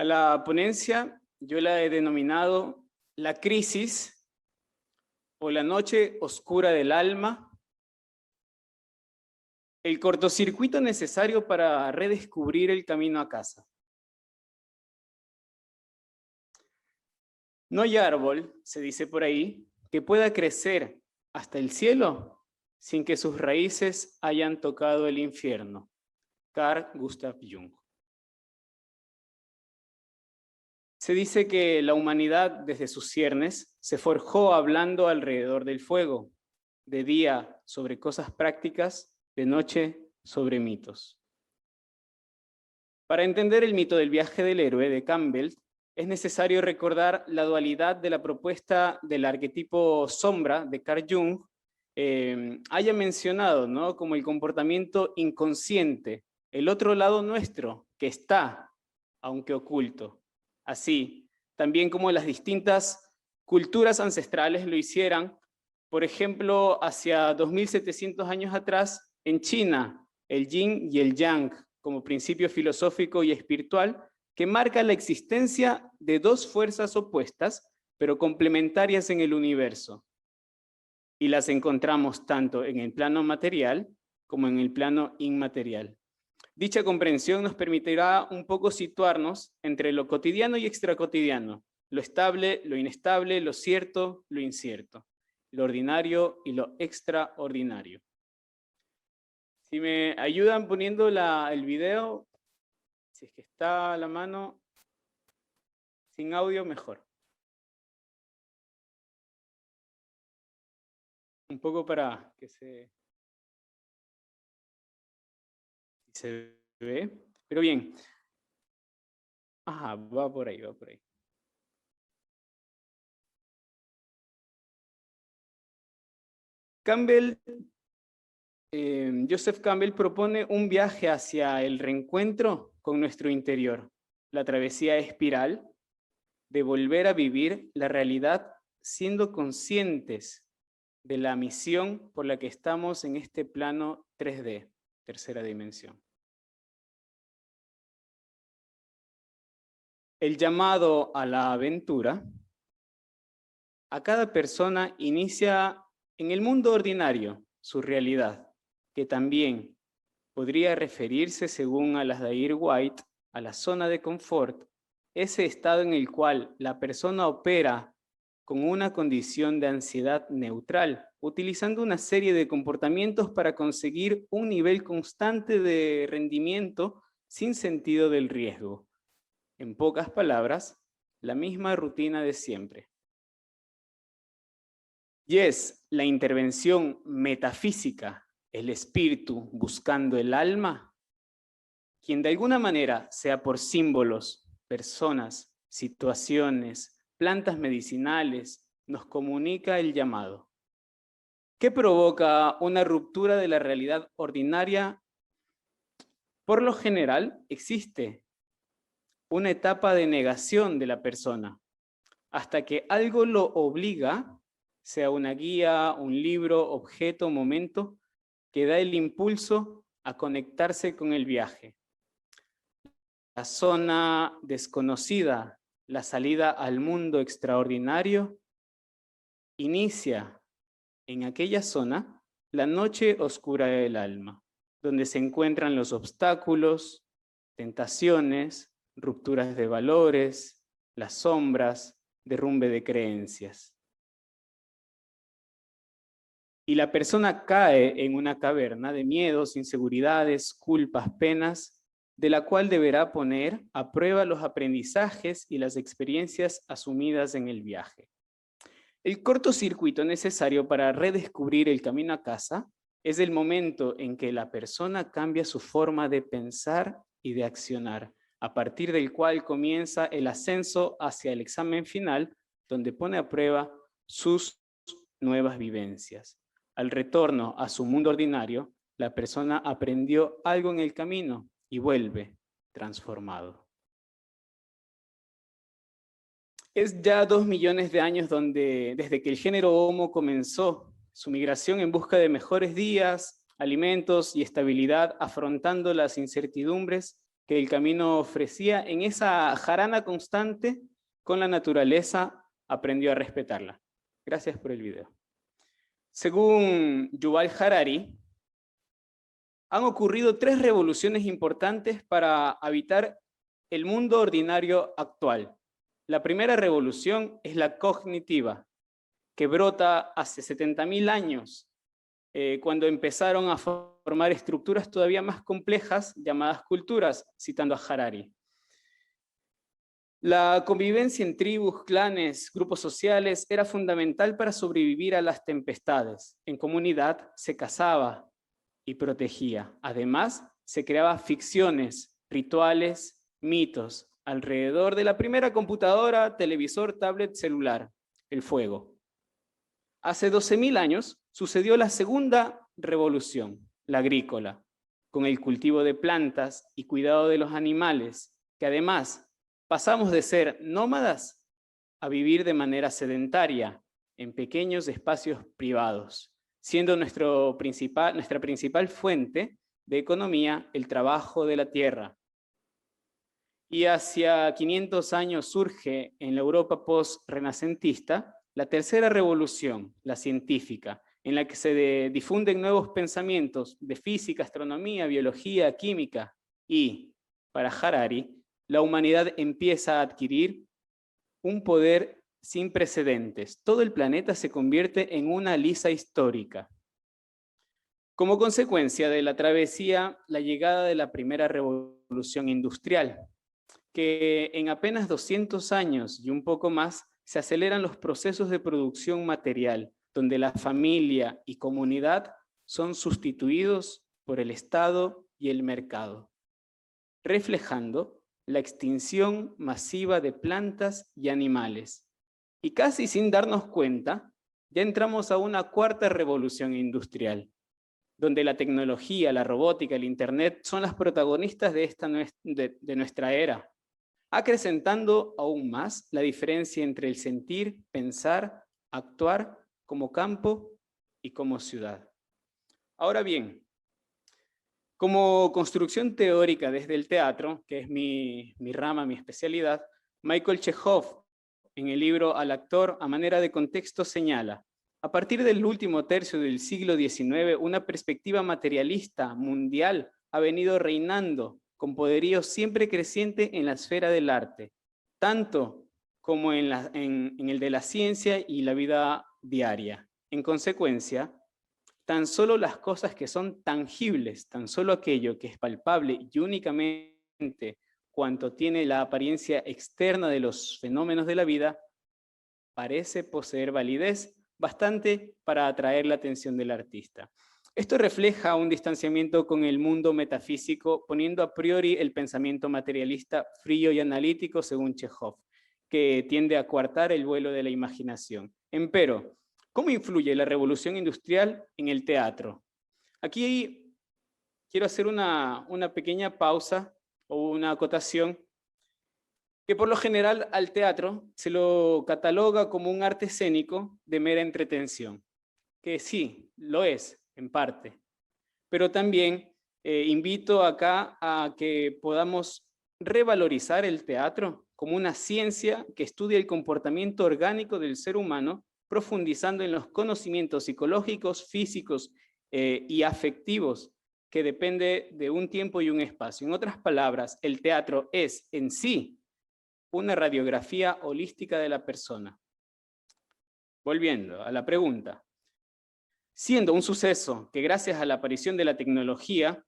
A la ponencia yo la he denominado la crisis o la noche oscura del alma, el cortocircuito necesario para redescubrir el camino a casa. No hay árbol, se dice por ahí, que pueda crecer hasta el cielo sin que sus raíces hayan tocado el infierno. Carl Gustav Jung. Se dice que la humanidad desde sus ciernes se forjó hablando alrededor del fuego, de día sobre cosas prácticas, de noche sobre mitos. Para entender el mito del viaje del héroe de Campbell, es necesario recordar la dualidad de la propuesta del arquetipo sombra de Carl Jung, haya mencionado, ¿no?, como el comportamiento inconsciente, el otro lado nuestro, que está, aunque oculto. Así, también como las distintas culturas ancestrales lo hicieran, por ejemplo, hacia 2700 años atrás, en China, el yin y el yang, como principio filosófico y espiritual, que marca la existencia de dos fuerzas opuestas, pero complementarias en el universo. Y las encontramos tanto en el plano material como en el plano inmaterial. Dicha comprensión nos permitirá un poco situarnos entre lo cotidiano y extracotidiano, lo estable, lo inestable, lo cierto, lo incierto, lo ordinario y lo extraordinario. Si me ayudan poniendo el video, si es que está a la mano, sin audio, mejor. Un poco para que se ve, pero bien. Ajá, va por ahí, va por ahí. Joseph Campbell propone un viaje hacia el reencuentro con nuestro interior, la travesía espiral de volver a vivir la realidad siendo conscientes de la misión por la que estamos en este plano 3D, tercera dimensión. El llamado a la aventura a cada persona inicia en el mundo ordinario, su realidad, que también podría referirse, según Alasdair White, a la zona de confort, ese estado en el cual la persona opera con una condición de ansiedad neutral, utilizando una serie de comportamientos para conseguir un nivel constante de rendimiento sin sentido del riesgo. En pocas palabras, la misma rutina de siempre. Y es la intervención metafísica, el espíritu buscando el alma, quien de alguna manera, sea por símbolos, personas, situaciones, plantas medicinales, nos comunica el llamado. ¿Qué provoca una ruptura de la realidad ordinaria? Por lo general, existe una etapa de negación de la persona, hasta que algo lo obliga, sea una guía, un libro, objeto, momento, que da el impulso a conectarse con el viaje. La zona desconocida, la salida al mundo extraordinario, inicia en aquella zona la noche oscura del alma, donde se encuentran los obstáculos, tentaciones, rupturas de valores, las sombras, derrumbe de creencias. Y la persona cae en una caverna de miedos, inseguridades, culpas, penas, de la cual deberá poner a prueba los aprendizajes y las experiencias asumidas en el viaje. El cortocircuito necesario para redescubrir el camino a casa es el momento en que la persona cambia su forma de pensar y de accionar, a partir del cual comienza el ascenso hacia el examen final, donde pone a prueba sus nuevas vivencias. Al retorno a su mundo ordinario, la persona aprendió algo en el camino y vuelve transformado. Es ya 2 millones de años desde que el género Homo comenzó su migración en busca de mejores días, alimentos y estabilidad, afrontando las incertidumbres que el camino ofrecía, en esa jarana constante con la naturaleza, aprendió a respetarla. Gracias por el video. Según Yuval Harari, han ocurrido 3 revoluciones importantes para habitar el mundo ordinario actual. La primera revolución es la cognitiva, que brota hace 70.000 años, cuando empezaron a formar estructuras todavía más complejas llamadas culturas, citando a Harari. La convivencia en tribus, clanes, grupos sociales era fundamental para sobrevivir a las tempestades. En comunidad se cazaba y protegía. Además, se creaban ficciones, rituales, mitos, alrededor de la primera computadora, televisor, tablet, celular, el fuego. Hace 12.000 años sucedió la segunda revolución, la agrícola, con el cultivo de plantas y cuidado de los animales, que además pasamos de ser nómadas a vivir de manera sedentaria en pequeños espacios privados, siendo nuestra principal fuente de economía el trabajo de la tierra. Y hacia 500 años surge en la Europa post-renacentista la tercera revolución, la científica, en la que se difunden nuevos pensamientos de física, astronomía, biología, química y, para Harari, la humanidad empieza a adquirir un poder sin precedentes. Todo el planeta se convierte en una lisa histórica. Como consecuencia de la travesía, la llegada de la primera revolución industrial, que en apenas 200 años y un poco más se aceleran los procesos de producción material, donde la familia y comunidad son sustituidos por el Estado y el mercado, reflejando la extinción masiva de plantas y animales. Y casi sin darnos cuenta, ya entramos a una cuarta revolución industrial, donde la tecnología, la robótica, el internet son las protagonistas de nuestra era, acrecentando aún más la diferencia entre el sentir, pensar, actuar como campo y como ciudad. Ahora bien, como construcción teórica desde el teatro, que es mi rama, mi especialidad, Michael Chekhov, en el libro Al actor a manera de contexto, señala: a partir del último tercio del siglo XIX, una perspectiva materialista mundial ha venido reinando con poderío siempre creciente en la esfera del arte, tanto como en el de la ciencia y la vida diaria. En consecuencia, tan solo las cosas que son tangibles, tan solo aquello que es palpable y únicamente cuanto tiene la apariencia externa de los fenómenos de la vida, parece poseer validez bastante para atraer la atención del artista. Esto refleja un distanciamiento con el mundo metafísico, poniendo a priori el pensamiento materialista frío y analítico, según Chekhov, que tiende a coartar el vuelo de la imaginación. Empero, ¿cómo influye la revolución industrial en el teatro? Aquí quiero hacer una pequeña pausa o una acotación, que por lo general al teatro se lo cataloga como un arte escénico de mera entretención, que sí, lo es, en parte, pero también invito acá a que podamos revalorizar el teatro como una ciencia que estudia el comportamiento orgánico del ser humano, profundizando en los conocimientos psicológicos, físicos y afectivos, que depende de un tiempo y un espacio. En otras palabras, el teatro es en sí una radiografía holística de la persona. Volviendo a la pregunta, siendo un suceso que gracias a la aparición de la tecnología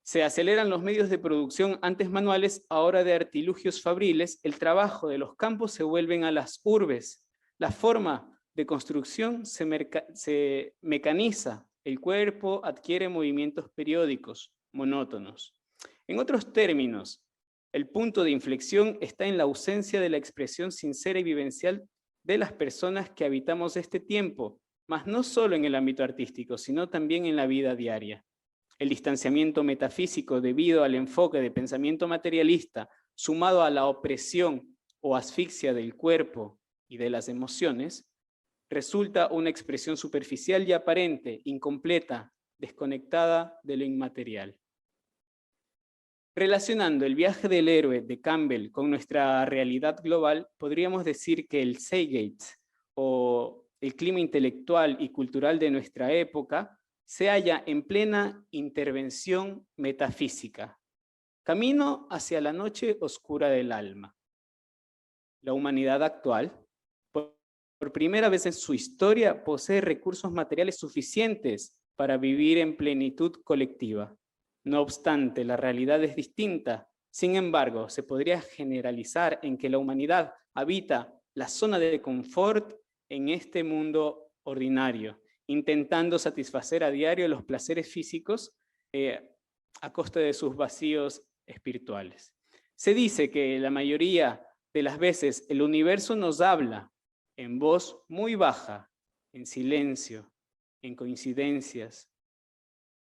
se aceleran los medios de producción antes manuales, ahora de artilugios fabriles, el trabajo de los campos se vuelven a las urbes. La forma de construcción se mecaniza, el cuerpo adquiere movimientos periódicos, monótonos. En otros términos, el punto de inflexión está en la ausencia de la expresión sincera y vivencial de las personas que habitamos este tiempo, mas no solo en el ámbito artístico, sino también en la vida diaria. El distanciamiento metafísico debido al enfoque de pensamiento materialista, sumado a la opresión o asfixia del cuerpo y de las emociones, resulta una expresión superficial y aparente, incompleta, desconectada de lo inmaterial. Relacionando el viaje del héroe de Campbell con nuestra realidad global, podríamos decir que el Seagate, o el clima intelectual y cultural de nuestra época, se halla en plena intervención metafísica, camino hacia la noche oscura del alma. La humanidad actual, por primera vez en su historia, posee recursos materiales suficientes para vivir en plenitud colectiva. No obstante, la realidad es distinta. Sin embargo, se podría generalizar en que la humanidad habita la zona de confort en este mundo ordinario, intentando satisfacer a diario los placeres físicos a costa de sus vacíos espirituales. Se dice que la mayoría de las veces el universo nos habla en voz muy baja, en silencio, en coincidencias,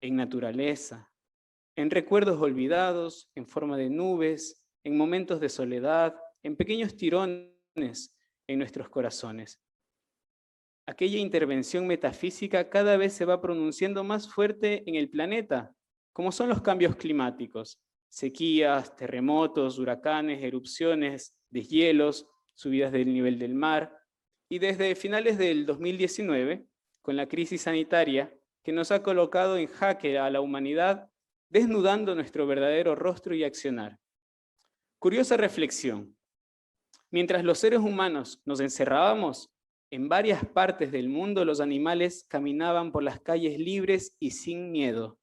en naturaleza, en recuerdos olvidados, en forma de nubes, en momentos de soledad, en pequeños tirones en nuestros corazones. Aquella intervención metafísica cada vez se va pronunciando más fuerte en el planeta, como son los cambios climáticos, sequías, terremotos, huracanes, erupciones, deshielos, subidas del nivel del mar, y desde finales del 2019, con la crisis sanitaria que nos ha colocado en jaque a la humanidad, desnudando nuestro verdadero rostro y accionar. Curiosa reflexión. Mientras los seres humanos nos encerrábamos, en varias partes del mundo los animales caminaban por las calles libres y sin miedo.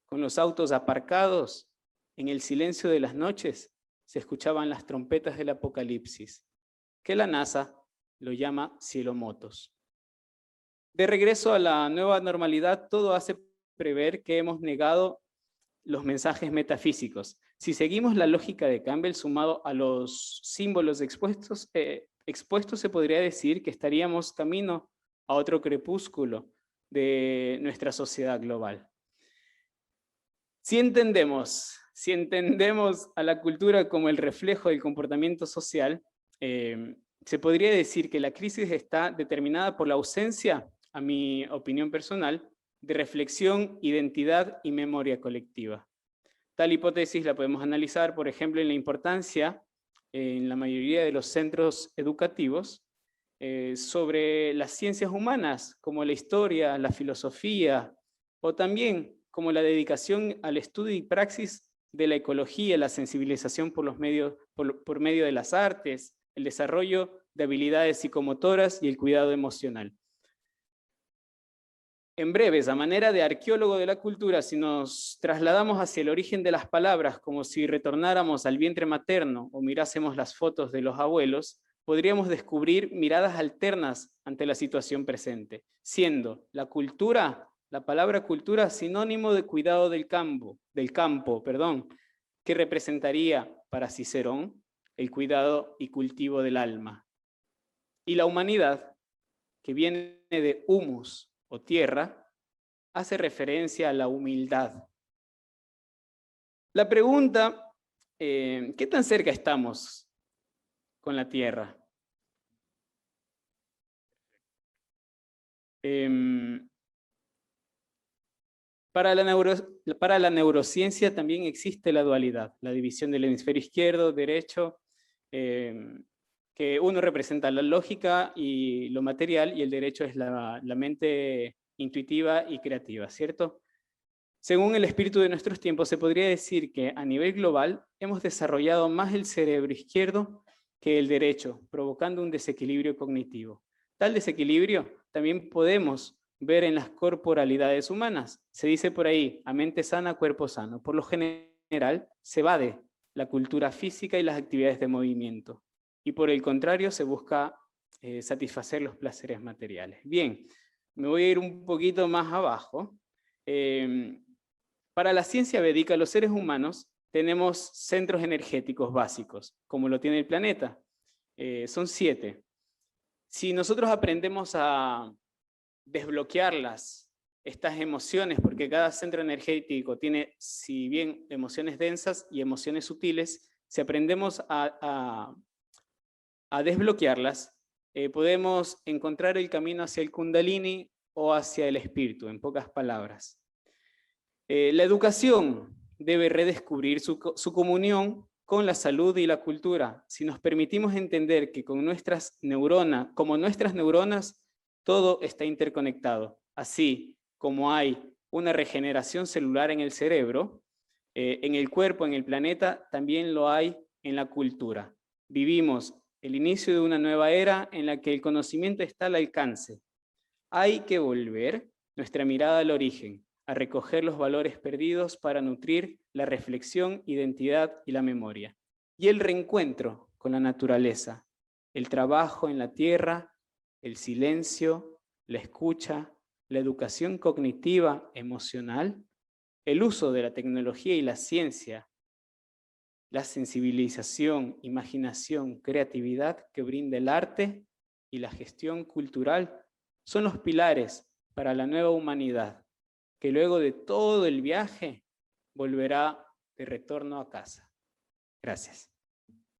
Con los autos aparcados, en el silencio de las noches, se escuchaban las trompetas del apocalipsis, que la NASA lo llama cielomotos. De regreso a la nueva normalidad, todo hace prever que hemos negado los mensajes metafísicos. Si seguimos la lógica de Campbell sumado a los símbolos expuestos, se podría decir que estaríamos camino a otro crepúsculo de nuestra sociedad global. Si entendemos a la cultura como el reflejo del comportamiento social, se podría decir que la crisis está determinada por la ausencia, a mi opinión personal, de reflexión, identidad y memoria colectiva. Tal hipótesis la podemos analizar, por ejemplo, en la importancia en la mayoría de los centros educativos sobre las ciencias humanas, como la historia, la filosofía, o también como la dedicación al estudio y praxis de la ecología, la sensibilización por medio de las artes, el desarrollo de habilidades psicomotoras y el cuidado emocional. En breves, a manera de arqueólogo de la cultura, si nos trasladamos hacia el origen de las palabras, como si retornáramos al vientre materno o mirásemos las fotos de los abuelos, podríamos descubrir miradas alternas ante la situación presente, siendo la palabra cultura, sinónimo de cuidado del campo, que representaría para Cicerón el cuidado y cultivo del alma. Y la humanidad, que viene de humus, o tierra, hace referencia a la humildad. La pregunta, ¿qué tan cerca estamos con la tierra? Para la neurociencia también existe la dualidad, la división del hemisferio izquierdo, derecho, que uno representa la lógica y lo material, y el derecho es la mente intuitiva y creativa, ¿cierto? Según el espíritu de nuestros tiempos, se podría decir que a nivel global hemos desarrollado más el cerebro izquierdo que el derecho, provocando un desequilibrio cognitivo. Tal desequilibrio también podemos ver en las corporalidades humanas. Se dice por ahí, a mente sana, cuerpo sano. Por lo general, se evade la cultura física y las actividades de movimiento. Y por el contrario, se busca satisfacer los placeres materiales. Bien, me voy a ir un poquito más abajo. Para la ciencia védica, los seres humanos tenemos centros energéticos básicos, como lo tiene el planeta. Son 7. Si nosotros aprendemos a desbloquearlas, estas emociones, porque cada centro energético tiene, si bien emociones densas y emociones sutiles, si aprendemos a desbloquearlas, podemos encontrar el camino hacia el Kundalini o hacia el espíritu, en pocas palabras. La educación debe redescubrir su comunión con la salud y la cultura. Si nos permitimos entender que con nuestras neuronas, como nuestras neuronas, todo está interconectado. Así como hay una regeneración celular en el cerebro, en el cuerpo, en el planeta, también lo hay en la cultura. Vivimos el inicio de una nueva era en la que el conocimiento está al alcance. Hay que volver nuestra mirada al origen, a recoger los valores perdidos para nutrir la reflexión, identidad y la memoria. Y el reencuentro con la naturaleza, el trabajo en la tierra, el silencio, la escucha, la educación cognitiva, emocional, el uso de la tecnología y la ciencia, la sensibilización, imaginación, creatividad que brinda el arte y la gestión cultural son los pilares para la nueva humanidad, que luego de todo el viaje volverá de retorno a casa. Gracias.